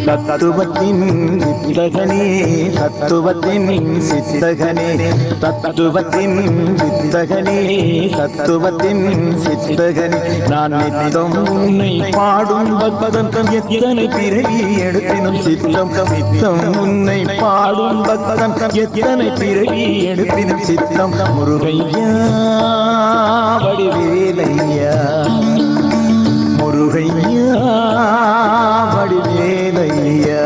தத்துவத்தின் வித்தகனே தத்துவத்தின் சித்தகனே தத்துவத்தின் வித்தகனே தத்துவத்தின் சித்தகனே நான் நித்தம் உன்னை பாடும் பக்தன் எத்தனை பிறவி எடுப்பினும் சித்தம் நித்தம் உன்னை பாடும் பக்தன் எத்தனை பிறவி எடுப்பினும் சித்தம் முருகையா வடிவேலையா முருகையா வடிவேலையா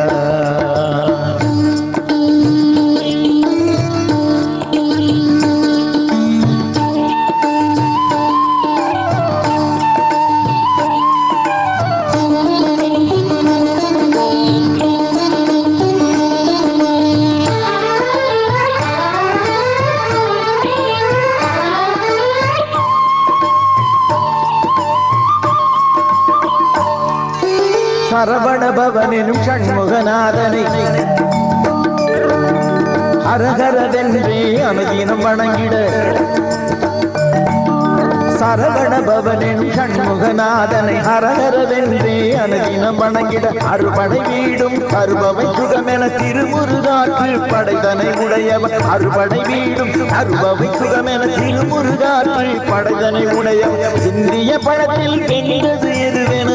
சரவண பவனும் ஷண்முகநாதனை ஹரஹரவென்றே அனுதினம் வணங்கிட சரவண பவனும் ஷண்முகநாதனை ஹரஹரவென்றே அனுதினம் வணங்கிட அறுபடை வீடும் அறுபவை சுகமென திருமுருகாற்று படைதனை உடையவன் அறுபடை வீடும் அறுபவை சுகமென திருமுருகாற்று படைதனை உடையவன் சிந்திய பழத்தில் வென்றது எதுவென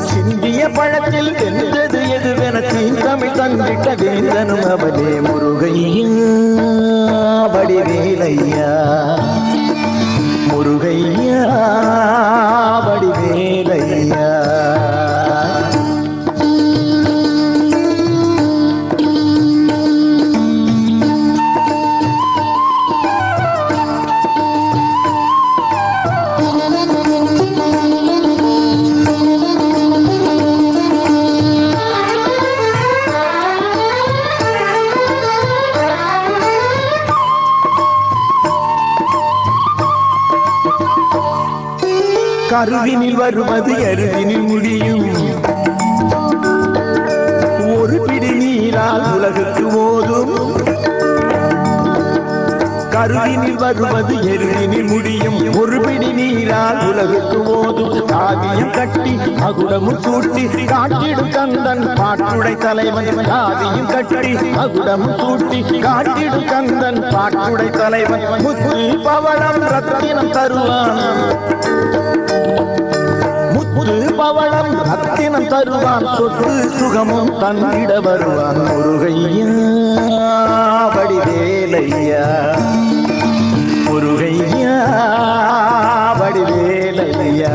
சிந்திய பழத்தில் வென்றது எதுவென தீந்தமிழ் தந்திட்ட வேந்தனும் அவனே முருகையா வடிவேலையா முருகையா வடிவேலையா கருவினில் வருவது எருவினில் முடியும் ஒரு பிடி நீரால் உலகுக்கு ஓதும் கருவினில் வருவது எருவினில் முடியும் ஒரு பிடி நீரால் உலகுக்கு ஓதும் காவியம் கட்டி மகுடமும் சூட்டி காட்டிடும் கந்தன் பாட்டுடை தலைவன் காவியம் கட்டி மகுடமும் சூட்டி காட்டிடும் கந்தன் பாட்டுடை தலைவன் முத்து பவளம் ரத்தினம் தருவான் முத்து பவளம் ரத்தினம் தருவான் சொத்து சுகமும் தந்திட வருவான் முருகையா வடிவேலையா முருகையா வடிவேலையா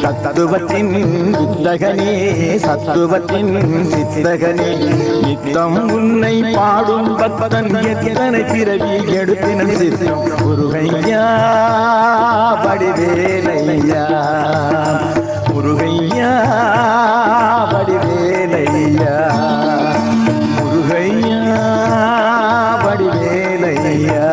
தத்துவத்தின் வித்தகனே சத்துவத்தின் சித்தகனே நித்தம் உன்னை பாடும் பக்தன் எத்தனை பிறவி எடுப்பினும் சித்தம் முருகையா வடிவேலையா முருகையா வடிவேலையா முருகையா வடிவேலையா